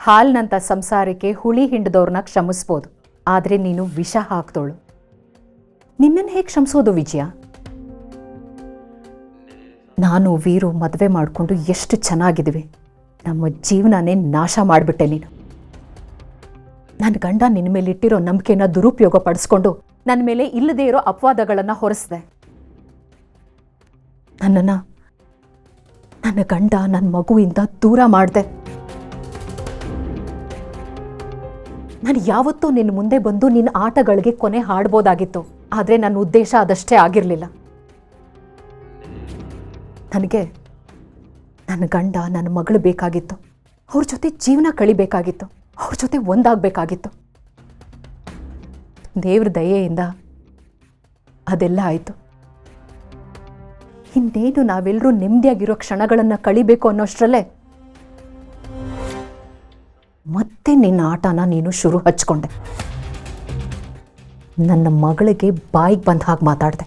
ಹಾಲ್ನಂಥ ಸಂಸಾರಕ್ಕೆ ಹುಳಿ ಹಿಂಡದವ್ರನ್ನ ಕ್ಷಮಿಸ್ಬೋದು, ಆದರೆ ನೀನು ವಿಷ ಹಾಕ್ದೋಳು. ನಿನ್ನನ್ನು ಹೇಗೆ ಕ್ಷಮಿಸೋದು ವಿಜಯ? ನಾನು ವೀರು ಮದುವೆ ಮಾಡಿಕೊಂಡು ಎಷ್ಟು ಚೆನ್ನಾಗಿದ್ವಿ, ನಮ್ಮ ಜೀವನನೇ ನಾಶ ಮಾಡಿಬಿಟ್ಟೆ ನೀನು. ನನ್ನ ಗಂಡ ನಿನ್ನ ಮೇಲೆ ಇಟ್ಟಿರೋ ನಂಬಿಕೆನ ದುರುಪಯೋಗ ಪಡಿಸ್ಕೊಂಡು ನನ್ನ ಮೇಲೆ ಇಲ್ಲದೇ ಇರೋ ಅಪವಾದಗಳನ್ನು ಹೊರಿಸಿದೆ. ನನ್ನ ಗಂಡ ನನ್ನ ಮಗುವಿಂದ ದೂರ ಮಾಡಿದೆ. ನಾನು ಯಾವತ್ತೂ ನಿನ್ನ ಮುಂದೆ ಬಂದು ನಿನ್ನ ಆಟಗಳಿಗೆ ಕೊನೆ ಹಾಡ್ಬೋದಾಗಿತ್ತು, ಆದರೆ ನನ್ನ ಉದ್ದೇಶ ಅದಷ್ಟೇ ಆಗಿರಲಿಲ್ಲ. ನನಗೆ ನನ್ನ ಗಂಡ ನನ್ನ ಮಗಳು ಬೇಕಾಗಿತ್ತು, ಅವ್ರ ಜೊತೆ ಜೀವನ ಕಳಿಬೇಕಾಗಿತ್ತು, ಅವ್ರ ಜೊತೆ ಒಂದಾಗಬೇಕಾಗಿತ್ತು. ದೇವ್ರ ದಯೆಯಿಂದ ಅದೆಲ್ಲ ಆಯಿತು. ಇನ್ನೇನು ನಾವೆಲ್ಲರೂ ನೆಮ್ಮದಿಯಾಗಿರೋ ಕ್ಷಣಗಳನ್ನು ಕಳಿಬೇಕು ಅನ್ನೋಷ್ಟರಲ್ಲೇ ಮತ್ತೆ ನಿನ್ನ ಆಟನ ನೀನು ಶುರು ಹಚ್ಕೊಂಡೆ. ನನ್ನ ಮಗಳಿಗೆ ಬಾಯಿಗೆ ಬಂದ ಹಾಗೆ ಮಾತಾಡಿದೆ,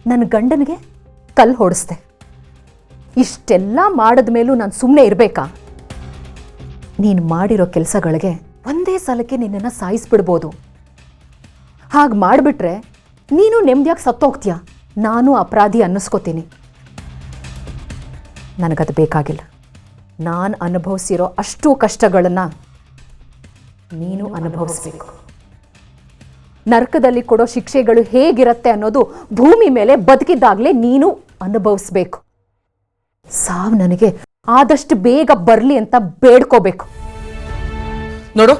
ನನ್ನ ಗಂಡನಿಗೆ ಕಲ್ಲು ಹೊಡೆಸ್ದೆ. ಇಷ್ಟೆಲ್ಲ ಮಾಡಿದ ಮೇಲೂ ನಾನು ಸುಮ್ಮನೆ ಇರಬೇಕಾ? ನೀನು ಮಾಡಿರೋ ಕೆಲಸಗಳಿಗೆ ಒಂದೇ ಸಲಕ್ಕೆ ನಿನ್ನನ್ನು ಸಾಯಿಸ್ಬಿಡ್ಬೋದು. ಹಾಗೆ ಮಾಡಿಬಿಟ್ರೆ ನೀನು ನೆಮ್ಮದಿಯಾಗಿ ಸತ್ತೋಗ್ತೀಯ, ನಾನು ಅಪರಾಧಿ ಅನ್ನಿಸ್ಕೋತೀನಿ. ನನಗದು ಬೇಕಾಗಿಲ್ಲ. ನಾನು ಅನುಭವಿಸಿರೋ ಅಷ್ಟು ಕಷ್ಟಗಳನ್ನು ನೀನು ಅನುಭವಿಸ್ಬೇಕು. ನರಕದಲ್ಲಿ ಕೊಡೋ ಶಿಕ್ಷೆಗಳು ಹೇಗಿರುತ್ತೆ ಅನ್ನೋದು ಭೂಮಿ ಮೇಲೆ ಬದುಕಿದ್ದಾಗಲೇ ನೀನು ಅನುಭವಿಸ್ಬೇಕು. ಸಾವು ನನಗೆ ಆದಷ್ಟು ಬೇಗ ಬರಲಿ ಅಂತ ಬೇಡ್ಕೋಬೇಕು. ನೋಡು,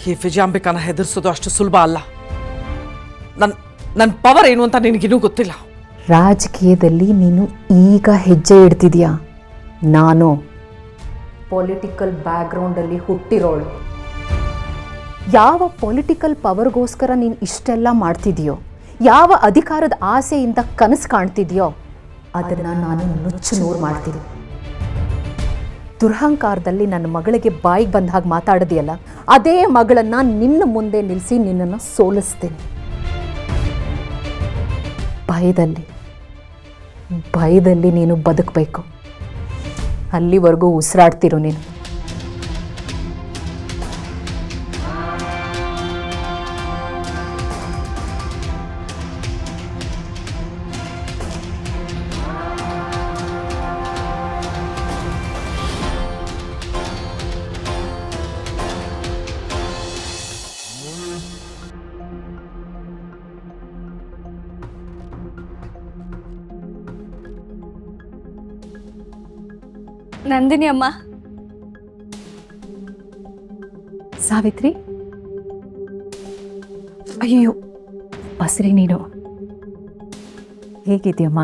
ಈ ವಿಜಯಾಂಬಿಕಾನ ಹೆದರ್ಸೋದು ಅಷ್ಟು ಸುಲಭ ಅಲ್ಲ. ನನ್ನ ಪವರ್ ಏನು ಅಂತ ನಿನಗಿನ್ನೂ ಗೊತ್ತಿಲ್ಲ. ರಾಜಕೀಯದಲ್ಲಿ ನೀನು ಈಗ ಹೆಜ್ಜೆ ಇಡ್ತಿದ್ಯಾ. ನಾನು ಪೊಲಿಟಿಕಲ್ ಬ್ಯಾಕ್ಗ್ರೌಂಡಲ್ಲಿ ಹುಟ್ಟಿರೋಳು. ಯಾವ ಪೊಲಿಟಿಕಲ್ ಪವರ್ಗೋಸ್ಕರ ನೀನು ಇಷ್ಟೆಲ್ಲ ಮಾಡ್ತಿದೆಯೋ, ಯಾವ ಅಧಿಕಾರದ ಆಸೆಯಿಂದ ಕನಸು ಕಾಣ್ತಿದೆಯೋ, ಅದನ್ನು ನಾನು ನುಚ್ಚು ನೂರು ಮಾಡ್ತೀನಿ. ದುರಹಂಕಾರದಲ್ಲಿ ನನ್ನ ಮಗಳಿಗೆ ಬಾಯಿಗೆ ಬಂದ ಹಾಗೆ ಮಾತಾಡಿದೆಯಲ್ಲ, ಅದೇ ಮಗಳನ್ನು ನಿನ್ನ ಮುಂದೆ ನಿಲ್ಲಿಸಿ ನಿನ್ನನ್ನು ಸೋಲಿಸ್ತೀನಿ. ಭಯದಲ್ಲಿ ನೀನು ಬದುಕಬೇಕು. ಅಲ್ಲಿವರೆಗೂ ಉಸಿರಾಡ್ತಿರು ನೀನು. ನಂದಿನಿ ಅಮ್ಮ. ಸಾವಿತ್ರಿ, ಅಯ್ಯೋ ಬಸ್ರಿ, ನೀನು ಹೇಗಿದ್ಯಮ್ಮ?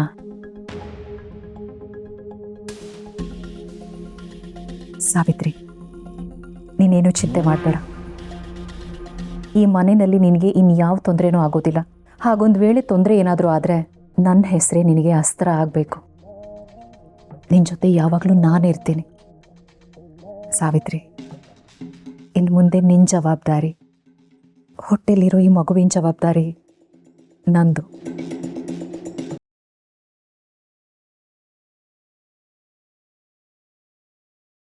ಸಾವಿತ್ರಿ, ನೀನೇನು ಚಿಂತೆ ಮಾಡಬೇಡ. ಈ ಮನೆಯಲ್ಲಿ ನಿನಗೆ ಇನ್ಯಾವ ತೊಂದರೆನೂ ಆಗೋದಿಲ್ಲ. ಹಾಗೊಂದು ವೇಳೆ ತೊಂದರೆ ಏನಾದರೂ ಆದರೆ ನನ್ನ ಹೆಸರೇ ನಿನಗೆ ಅಸ್ತ್ರ ಆಗಬೇಕು. ನಿನ್ನ ಜೊತೆ ಯಾವಾಗಲೂ ನಾನಿರ್ತೀನಿ. ಸಾವಿತ್ರಿ, ಇನ್ನು ಮುಂದೆ ನಿನ್ನ ಜವಾಬ್ದಾರಿ, ಹೊಟ್ಟೆಲಿರೋ ಈ ಮಗುವಿನ ಜವಾಬ್ದಾರಿ ನಂದು.